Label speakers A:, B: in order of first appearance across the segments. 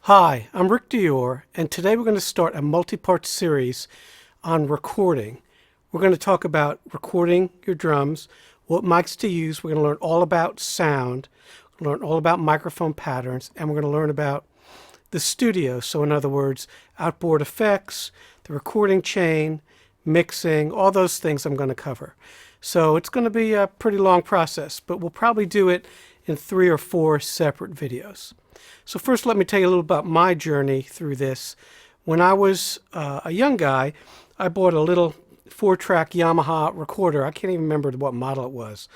A: Hi, I'm Rick Dior, and today we're going to start a multi-part series on recording. We're going to talk about recording your drums, what mics to use. We're going to learn all about sound, learn all about microphone patterns, and we're going to learn about the studio. So in other words, outboard effects, the recording chain, mixing, all those things I'm going to cover. So it's going to be a pretty long process, but we'll probably do it in 3 or 4 separate videos. So first, let me tell you a little about my journey through this. When I was a young guy, I bought a little 4-track Yamaha recorder. I can't even remember what model it was.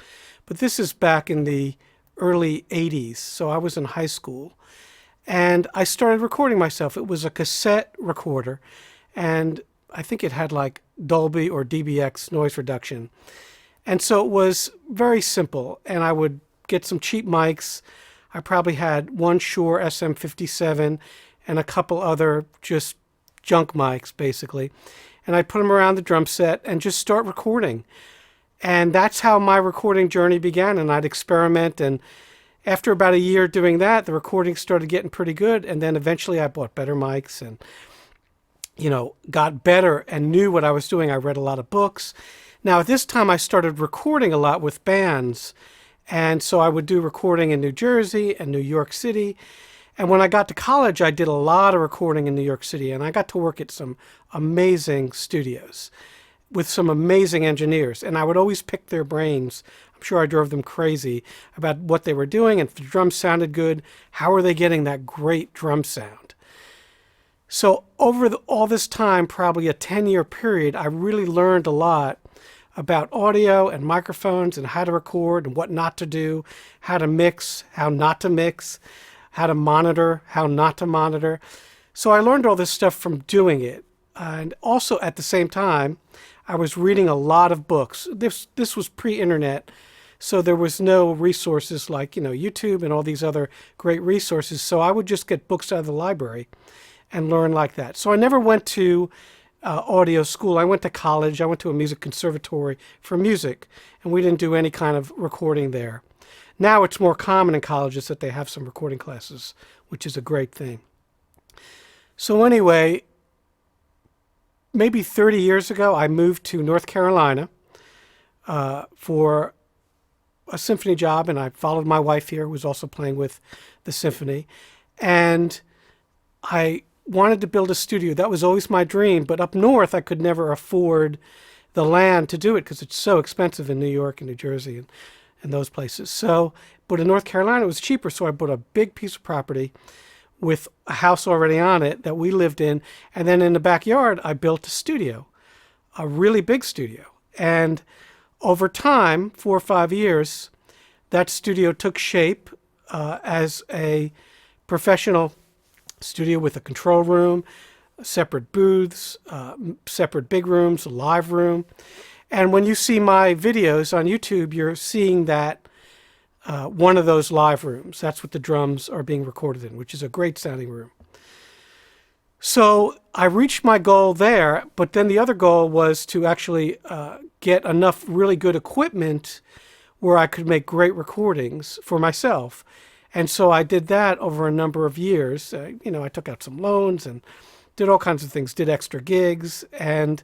A: But this is back in the early 80s, so I was in high school. And I started recording myself. It was a cassette recorder, and I think it had like Dolby or DBX noise reduction. And so it was very simple, and I would get some cheap mics. I probably had one Shure SM57 and a couple other just junk mics, basically. And I'd put them around the drum set and just start recording. And that's how my recording journey began. And I'd experiment. And after about a year doing that, the recording started getting pretty good. And then eventually I bought better mics and, got better and knew what I was doing. I read a lot of books. Now, at this time, I started recording a lot with bands. And so I would do recording in New Jersey and New York City. And when I got to college, I did a lot of recording in New York City. And I got to work at some amazing studios with some amazing engineers. And I would always pick their brains. I'm sure I drove them crazy about what they were doing. And if the drums sounded good, how are they getting that great drum sound? So over all this time, probably a 10-year period, I really learned a lot about audio and microphones and how to record and what not to do, how to mix, how not to mix, how to monitor, how not to monitor. So I learned all this stuff from doing it. And also at the same time, I was reading a lot of books. This was pre-internet, so there was no resources like, YouTube and all these other great resources. So I would just get books out of the library and learn like that. So I never went to audio school. I went to college. I went to a music conservatory for music, and we didn't do any kind of recording there. Now it's more common in colleges that they have some recording classes, which is a great thing. So anyway, maybe 30 years ago, I moved to North Carolina for a symphony job, and I followed my wife here, who was also playing with the symphony. And I wanted to build a studio. That was always my dream, but up north I could never afford the land to do it because it's so expensive in New York and New Jersey and those places. So, but in North Carolina it was cheaper, so I bought a big piece of property with a house already on it that we lived in, and then in the backyard I built a studio, a really big studio. And over time, 4 or 5 years, that studio took shape as a professional studio with a control room, separate booths, separate big rooms, a live room. And when you see my videos on YouTube, you're seeing that one of those live rooms. That's what the drums are being recorded in, which is a great sounding room. So I reached my goal there, but then the other goal was to actually get enough really good equipment where I could make great recordings for myself. And so I did that over a number of years. I took out some loans and did all kinds of things, did extra gigs. And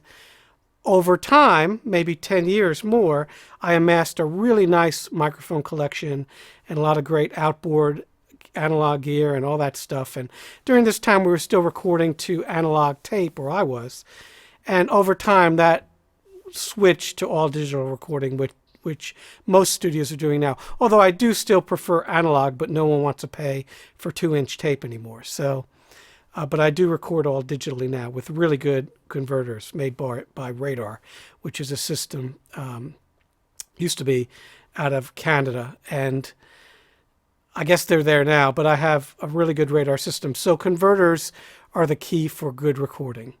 A: over time, maybe 10 years more, I amassed a really nice microphone collection and a lot of great outboard analog gear and all that stuff. And during this time, we were still recording to analog tape, or I was. And over time, that switched to all digital recording, which most studios are doing now. Although I do still prefer analog, but no one wants to pay for 2-inch tape anymore. So, but I do record all digitally now with really good converters made by Radar, which is a system, used to be out of Canada. And I guess they're there now, but I have a really good Radar system. So converters are the key for good recording.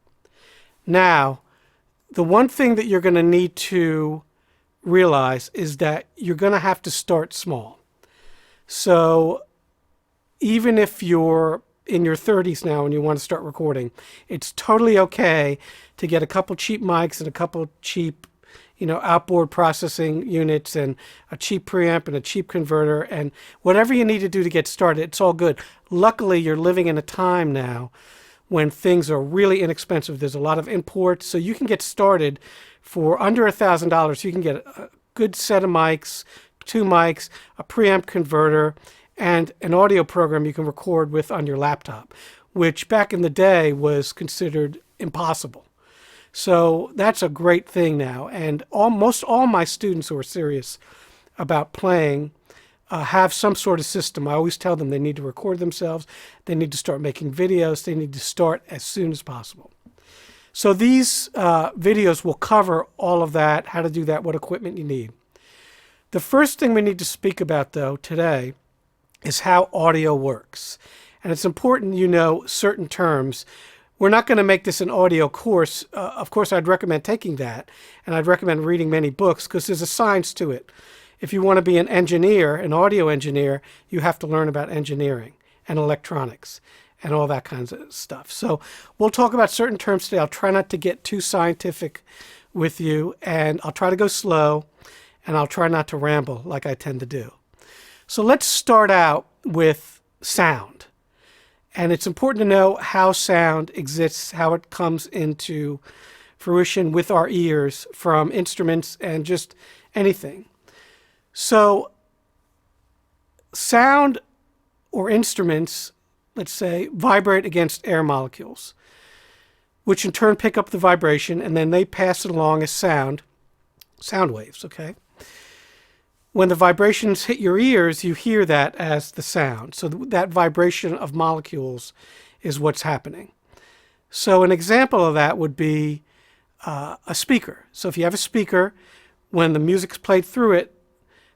A: Now, the one thing that you're going to need to realize is that you're going to have to start small. So even if you're in your 30s now and you want to start recording, it's totally okay to get a couple cheap mics and a couple cheap outboard processing units and a cheap preamp and a cheap converter and whatever you need to do to get started, it's all good. Luckily, you're living in a time now when things are really inexpensive. There's a lot of imports, so you can get started for under $1,000. You can get a good set of mics, 2 mics, a preamp converter, and an audio program you can record with on your laptop, which back in the day was considered impossible. So that's a great thing now. And almost all my students who are serious about playing have some sort of system. I always tell them they need to record themselves. They need to start making videos. They need to start as soon as possible. So these videos will cover all of that, how to do that, what equipment you need. The first thing we need to speak about, though, today is how audio works. And it's important you know certain terms. We're not going to make this an audio course. Of course, I'd recommend taking that, and I'd recommend reading many books because there's a science to it. If you want to be an engineer, an audio engineer, you have to learn about engineering and electronics and all that kinds of stuff. So we'll talk about certain terms today. I'll try not to get too scientific with you, and I'll try to go slow, and I'll try not to ramble like I tend to do. So let's start out with sound. And it's important to know how sound exists, how it comes into fruition with our ears from instruments and just anything. So sound or instruments, let's say, vibrate against air molecules, which in turn pick up the vibration, and then they pass it along as sound waves, okay? When the vibrations hit your ears, you hear that as the sound. So that vibration of molecules is what's happening. So an example of that would be a speaker. So if you have a speaker, when the music's played through it,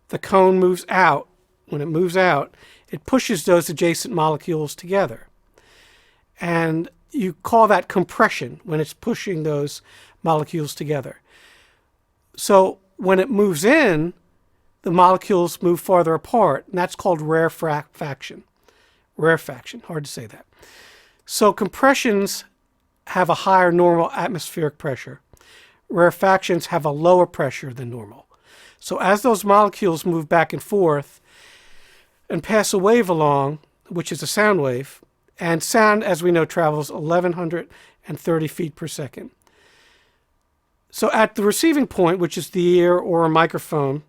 A: the cone moves out. When it moves out, it pushes those adjacent molecules together. And you call that compression when it's pushing those molecules together. So when it moves in, the molecules move farther apart, and that's called rarefaction. Rarefaction, hard to say that. So compressions have a higher normal atmospheric pressure. Rarefactions have a lower pressure than normal. So as those molecules move back and forth and pass a wave along, which is a sound wave, and sound, as we know, travels 1,130 feet per second. So at the receiving point, which is the ear or a microphone,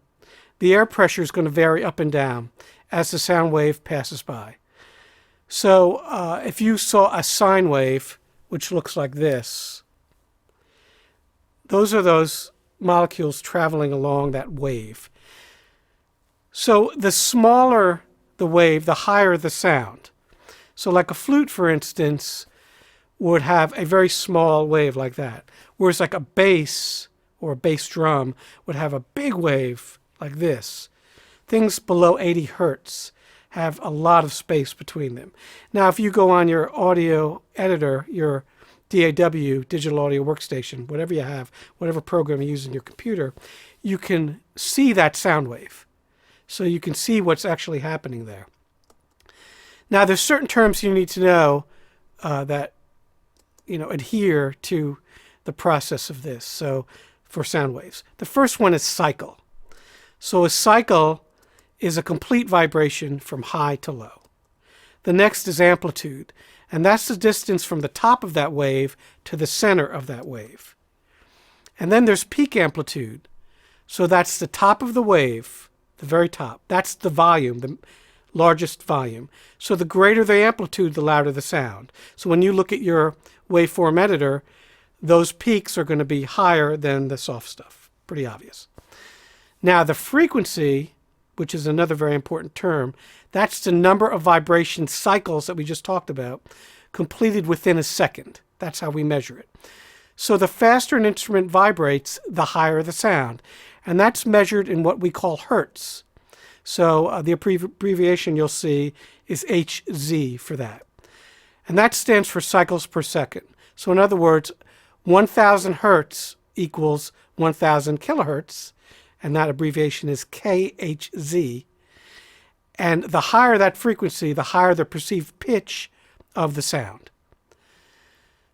A: the air pressure is going to vary up and down as the sound wave passes by. So if you saw a sine wave, which looks like this, those are those molecules traveling along that wave. So the smaller the wave, the higher the sound. So like a flute, for instance, would have a very small wave like that, whereas like a bass or a bass drum would have a big wave like this. Things below 80 hertz have a lot of space between them. Now, if you go on your audio editor, your DAW, digital audio workstation, whatever you have, whatever program you use in your computer, you can see that sound wave. So you can see what's actually happening there. Now, there's certain terms you need to know that adhere to the process of this. So for sound waves, the first one is cycle. So a cycle is a complete vibration from high to low. The next is amplitude, and that's the distance from the top of that wave to the center of that wave. And then there's peak amplitude. So that's the top of the wave, the very top. That's the volume, the largest volume. So the greater the amplitude, the louder the sound. So when you look at your waveform editor, those peaks are going to be higher than the soft stuff. Pretty obvious. Now, the frequency, which is another very important term, that's the number of vibration cycles that we just talked about, completed within a second. That's how we measure it. So the faster an instrument vibrates, the higher the sound. And that's measured in what we call hertz. So the abbreviation you'll see is Hz for that. And that stands for cycles per second. So in other words, 1,000 hertz equals 1,000 kilohertz, and that abbreviation is KHZ. And the higher that frequency, the higher the perceived pitch of the sound.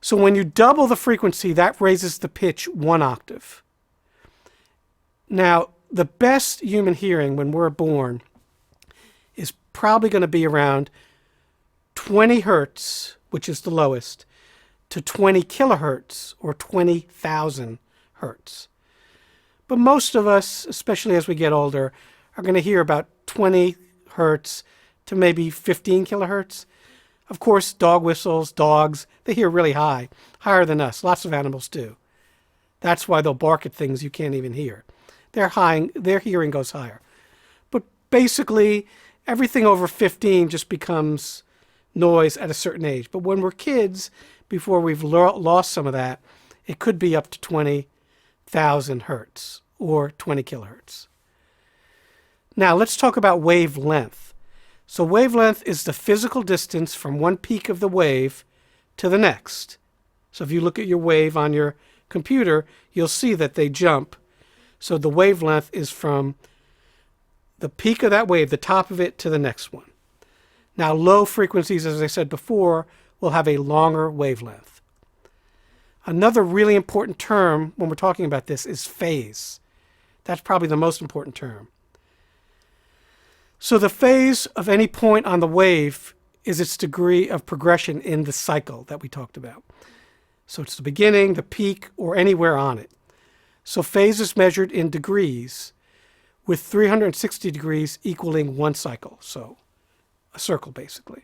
A: So when you double the frequency, that raises the pitch 1 octave. Now, the best human hearing when we're born is probably going to be around 20 hertz, which is the lowest, to 20 kilohertz or 20,000 hertz. But most of us, especially as we get older, are going to hear about 20 hertz to maybe 15 kilohertz. Of course, dog whistles, dogs, they hear really high, higher than us. Lots of animals do. That's why they'll bark at things you can't even hear. Their hearing goes higher. But basically, everything over 15 just becomes noise at a certain age. But when we're kids, before we've lost some of that, it could be up to 20,000 hertz or 20 kilohertz. Now let's talk about wavelength. So wavelength is the physical distance from one peak of the wave to the next. So if you look at your wave on your computer, you'll see that they jump. So the wavelength is from the peak of that wave, the top of it, to the next one. Now low frequencies, as I said before, will have a longer wavelength. Another really important term when we're talking about this is phase. That's probably the most important term. So the phase of any point on the wave is its degree of progression in the cycle that we talked about. So it's the beginning, the peak, or anywhere on it. So phase is measured in degrees, with 360 degrees equaling one cycle. So a circle, basically.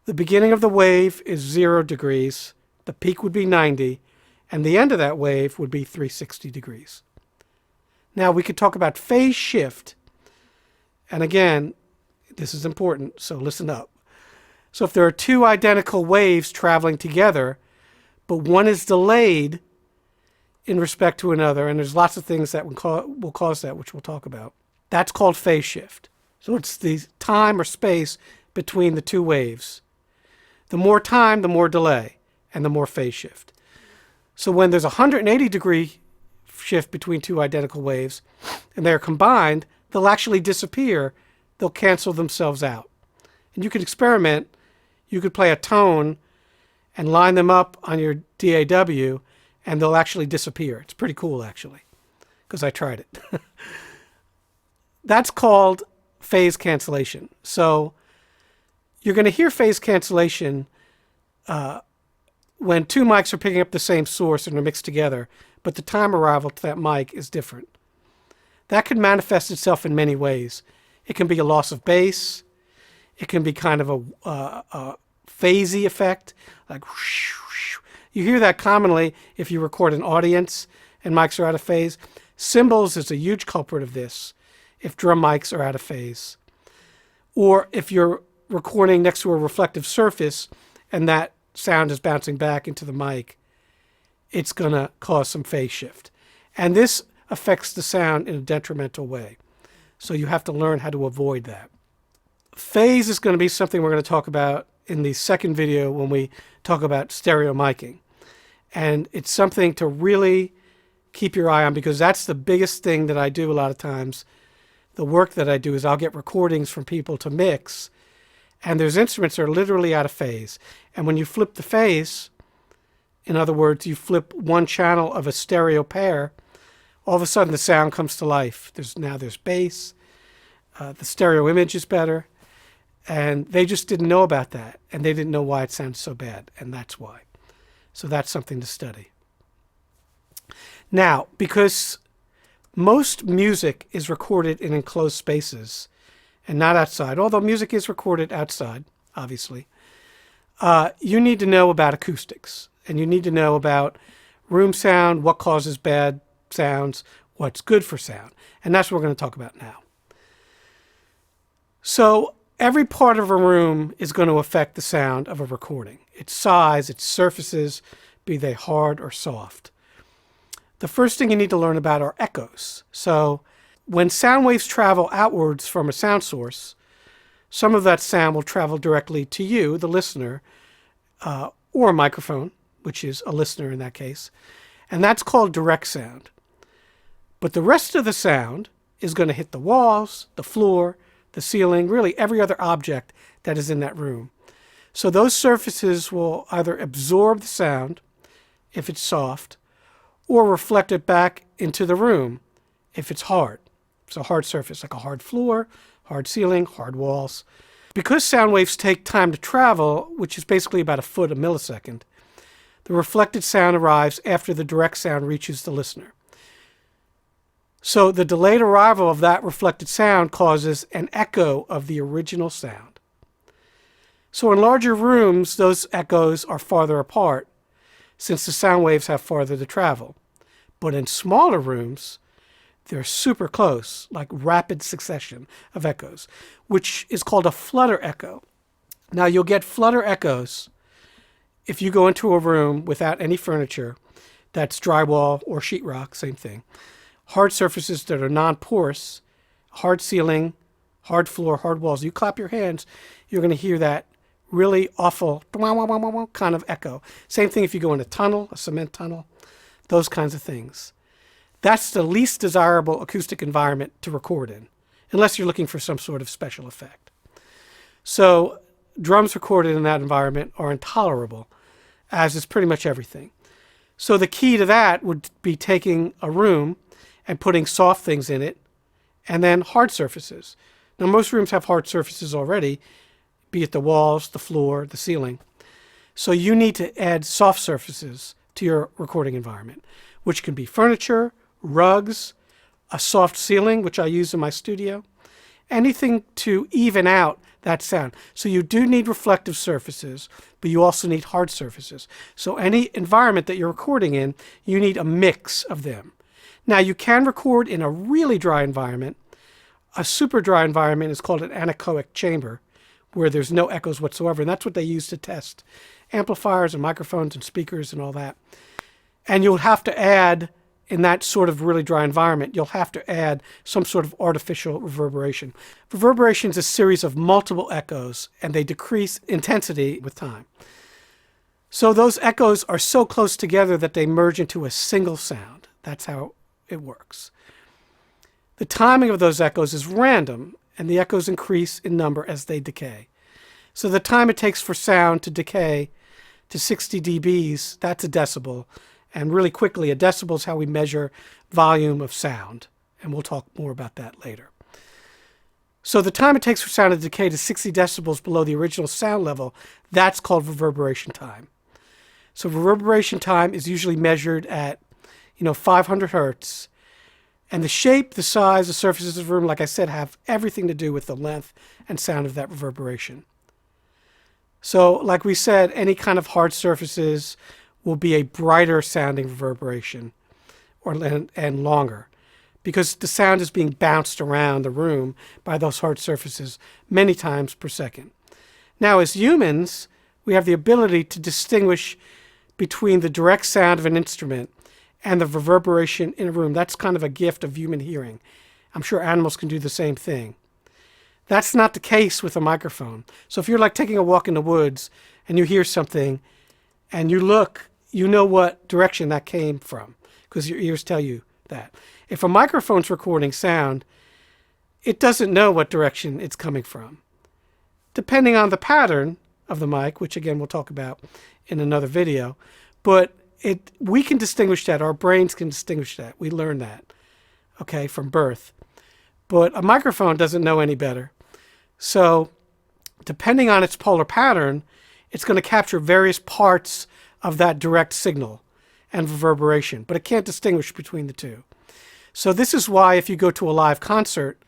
A: The beginning of the wave is 0 degrees, the peak would be 90, and the end of that wave would be 360 degrees. Now we could talk about phase shift, and again, this is important, so listen up. So if there are two identical waves traveling together, but one is delayed in respect to another, and there's lots of things that will cause that, which we'll talk about, that's called phase shift. So it's the time or space between the two waves. The more time, the more delay, and the more phase shift. So when there's a 180-degree shift between two identical waves, and they're combined, they'll actually disappear. They'll cancel themselves out. And you could experiment. You could play a tone and line them up on your DAW, and they'll actually disappear. It's pretty cool, actually, because I tried it. That's called phase cancellation. So you're going to hear phase cancellation when two mics are picking up the same source and are mixed together, but the time arrival to that mic is different. That can manifest itself in many ways. It can be a loss of bass. It can be kind of a phasey effect, like whoosh, whoosh. You hear that commonly if you record an audience and mics are out of phase. Cymbals is a huge culprit of this if drum mics are out of phase. Or if you're recording next to a reflective surface and that sound is bouncing back into the mic, it's going to cause some phase shift. And this affects the sound in a detrimental way. So you have to learn how to avoid that. Phase is going to be something we're going to talk about in the second video when we talk about stereo miking. And it's something to really keep your eye on, because that's the biggest thing that I do a lot of times. The work that I do is I'll get recordings from people to mix, and there's instruments that are literally out of phase. And when you flip the phase, in other words, you flip one channel of a stereo pair, all of a sudden the sound comes to life. There's bass, the stereo image is better, and they just didn't know about that, and they didn't know why it sounds so bad, and that's why. So that's something to study. Now, because most music is recorded in enclosed spaces and not outside, although music is recorded outside, obviously, you need to know about acoustics, and you need to know about room sound, what causes bad sounds, what's good for sound, and that's what we're going to talk about now. So every part of a room is going to affect the sound of a recording. Its size, its surfaces, be they hard or soft. The first thing you need to learn about are echoes. So when sound waves travel outwards from a sound source, some of that sound will travel directly to you, the listener, or a microphone, which is a listener in that case, and that's called direct sound. But the rest of the sound is going to hit the walls, the floor, the ceiling, really every other object that is in that room. So those surfaces will either absorb the sound, if it's soft, or reflect it back into the room, if it's hard. It's a hard surface, like a hard floor, hard ceiling, hard walls. Because sound waves take time to travel, which is basically about a foot a millisecond, the reflected sound arrives after the direct sound reaches the listener. So the delayed arrival of that reflected sound causes an echo of the original sound. So in larger rooms, those echoes are farther apart, since the sound waves have farther to travel. But in smaller rooms, they're super close, like rapid succession of echoes, which is called a flutter echo. Now, you'll get flutter echoes if you go into a room without any furniture that's drywall or sheetrock, same thing. Hard surfaces that are non-porous, hard ceiling, hard floor, hard walls. You clap your hands, you're going to hear that really awful kind of echo. Same thing if you go in a tunnel, a cement tunnel, those kinds of things. That's the least desirable acoustic environment to record in, unless you're looking for some sort of special effect. So drums recorded in that environment are intolerable, as is pretty much everything. So the key to that would be taking a room and putting soft things in it, and then hard surfaces. Now, most rooms have hard surfaces already, be it the walls, the floor, the ceiling. So you need to add soft surfaces to your recording environment, which can be furniture, rugs, a soft ceiling, which I use in my studio, anything to even out that sound. So you do need reflective surfaces, but you also need hard surfaces. So any environment that you're recording in, you need a mix of them. Now, you can record in a really dry environment. A super dry environment is called an anechoic chamber, where there's no echoes whatsoever, and that's what they use to test amplifiers and microphones and speakers and all that. And you'll have to add, in that sort of really dry environment, you'll have to add some sort of artificial reverberation. Reverberation is a series of multiple echoes, and they decrease intensity with time. So those echoes are so close together that they merge into a single sound. That's how it works. The timing of those echoes is random, and the echoes increase in number as they decay. So the time it takes for sound to decay to 60 dBs, that's a decibel. And really quickly, a decibel is how we measure volume of sound. And we'll talk more about that later. So the time it takes for sound to decay to 60 decibels below the original sound level, that's called reverberation time. So reverberation time is usually measured at 500 hertz. And the shape, the size, the surfaces of the room, like I said, have everything to do with the length and sound of that reverberation. So like we said, any kind of hard surfaces will be a brighter sounding reverberation and longer, because the sound is being bounced around the room by those hard surfaces many times per second. Now, as humans, we have the ability to distinguish between the direct sound of an instrument and the reverberation in a room. That's kind of a gift of human hearing. I'm sure animals can do the same thing. That's not the case with a microphone. So if you're like taking a walk in the woods and you hear something and you look, you know what direction that came from because your ears tell you that. If a microphone's recording sound, it doesn't know what direction it's coming from. Depending on the pattern of the mic, which again we'll talk about in another video, but we can distinguish that. Our brains can distinguish that. We learn that, okay, from birth. But a microphone doesn't know any better. So depending on its polar pattern, it's going to capture various parts of that direct signal and reverberation, but it can't distinguish between the two. So this is why if you go to a live concert,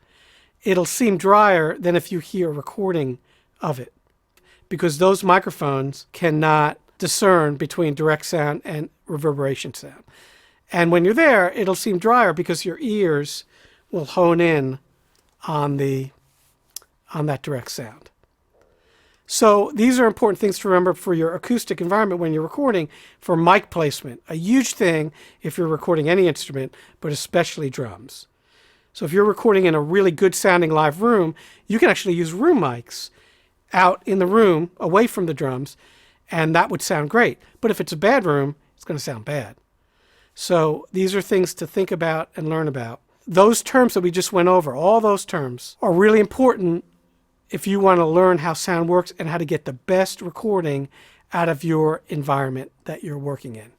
A: it'll seem drier than if you hear a recording of it, because those microphones cannot discern between direct sound and reverberation sound. And when you're there, it'll seem drier because your ears will hone in on that direct sound. So these are important things to remember for your acoustic environment when you're recording. For mic placement, a huge thing if you're recording any instrument, but especially drums. So if you're recording in a really good sounding live room, you can actually use room mics out in the room away from the drums, and that would sound great. But if it's a bad room, it's going to sound bad. So these are things to think about and learn about. Those terms that we just went over, all those terms, are really important if you want to learn how sound works and how to get the best recording out of your environment that you're working in.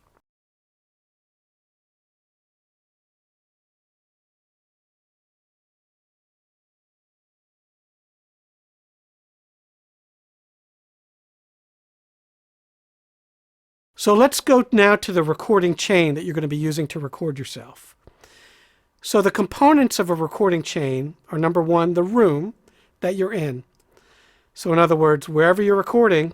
A: So let's go now to the recording chain that you're going to be using to record yourself. So the components of a recording chain are, number one, the room that you're in. So in other words, wherever you're recording,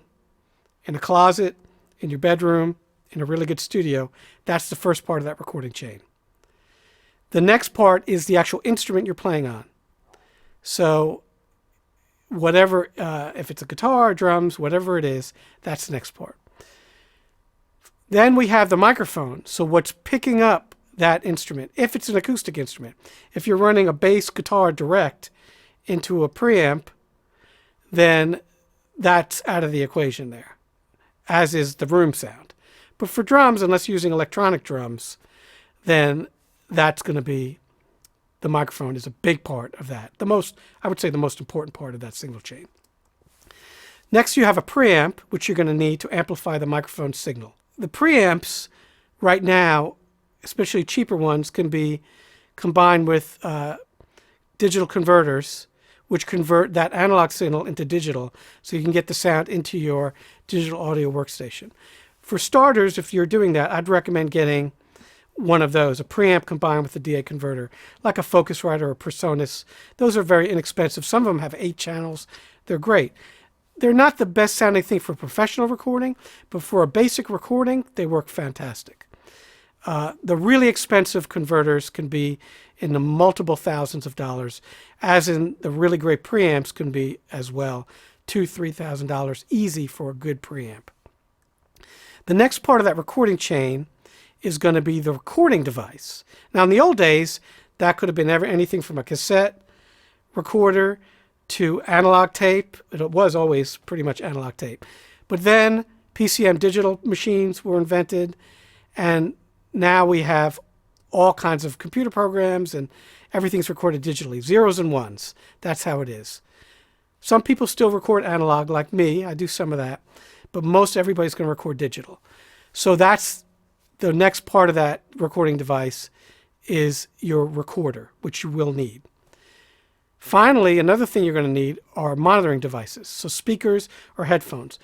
A: in a closet, in your bedroom, in a really good studio, that's the first part of that recording chain. The next part is the actual instrument you're playing on. So whatever, if it's a guitar, drums, whatever it is, that's the next part. Then we have the microphone. So what's picking up that instrument, if it's an acoustic instrument. If you're running a bass guitar direct into a preamp, then that's out of the equation there, as is the room sound. But for drums, unless you're using electronic drums, then that's going to be, the microphone is a big part of that. I would say the most important part of that single chain. Next, you have a preamp, which you're going to need to amplify the microphone signal. The preamps right now, especially cheaper ones, can be combined with digital converters, which convert that analog signal into digital, so you can get the sound into your digital audio workstation. For starters, if you're doing that, I'd recommend getting one of those, a preamp combined with a DA converter, like a Focusrite or a Percussionists. Those are very inexpensive. Some of them have 8 channels. They're great. They're not the best sounding thing for professional recording, but for a basic recording, they work fantastic. The really expensive converters can be in the multiple thousands of dollars, as in the really great preamps can be as well, $2,000–$3,000 easy for a good preamp. The next part of that recording chain is going to be the recording device. Now, in the old days, that could have been anything from a cassette recorder to analog tape. It was always pretty much analog tape. But then PCM digital machines were invented, and now we have all kinds of computer programs, and everything's recorded digitally. Zeros and ones. That's how it is. Some people still record analog, like me. I do some of that. But most everybody's going to record digital. So that's the next part of that recording device, is your recorder, which you will need. Finally, another thing you're going to need are monitoring devices, so speakers or headphones.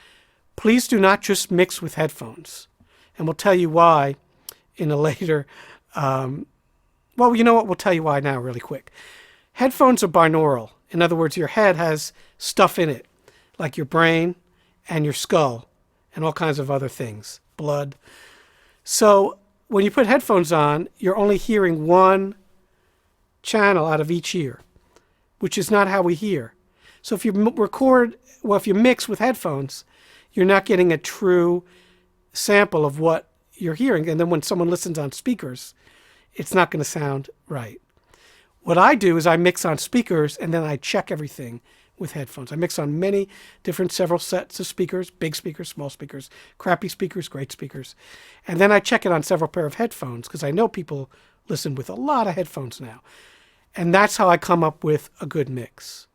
A: Please do not just mix with headphones. And we'll tell you why in a later, well, you know what? We'll tell you why now really quick. Headphones are binaural. In other words, your head has stuff in it, like your brain and your skull and all kinds of other things, blood. So when you put headphones on, you're only hearing one channel out of each ear, which is not how we hear. So if you if you mix with headphones, you're not getting a true sample of what you're hearing. And then when someone listens on speakers, it's not going to sound right. What I do is I mix on speakers, and then I check everything with headphones. I mix on several sets of speakers, big speakers, small speakers, crappy speakers, great speakers. And then I check it on several pair of headphones, because I know people listen with a lot of headphones now. And that's how I come up with a good mix.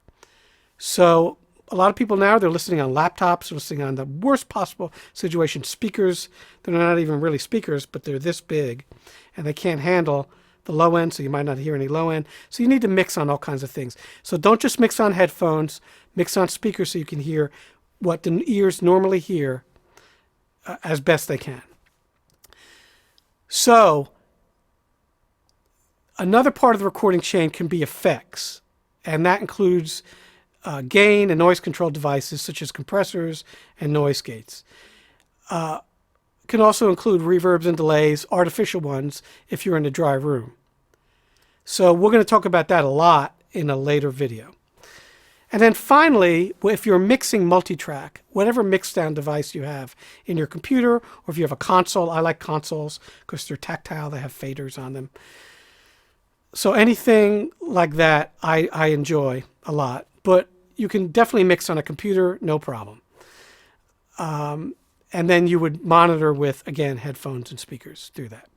A: So a lot of people now, they're listening on laptops, listening on the worst possible situation. Speakers, they're not even really speakers, but they're this big, and they can't handle the low end, so you might not hear any low end. So you need to mix on all kinds of things. So don't just mix on headphones, mix on speakers so you can hear what the ears normally hear as best they can. So another part of the recording chain can be effects, and that includes gain and noise control devices such as compressors and noise gates. Can also include reverbs and delays, artificial ones, if you're in a dry room. So we're going to talk about that a lot in a later video. And then finally, if you're mixing multi-track, whatever mix-down device you have in your computer, or if you have a console, I like consoles because they're tactile, they have faders on them. So anything like that I enjoy a lot, but you can definitely mix on a computer, no problem. And then you would monitor with, again, headphones and speakers through that.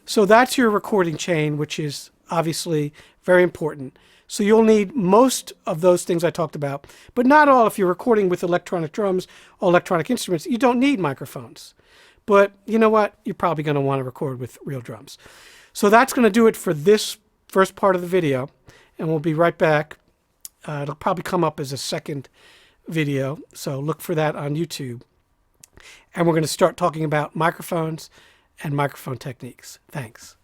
A: So that's your recording chain, which is obviously very important. So you'll need most of those things I talked about, but not all. If you're recording with electronic drums or electronic instruments, you don't need microphones. But you know what? You're probably going to want to record with real drums. So that's going to do it for this first part of the video, and we'll be right back. It'll probably come up as a second video, so look for that on YouTube. And we're going to start talking about microphones and microphone techniques. Thanks.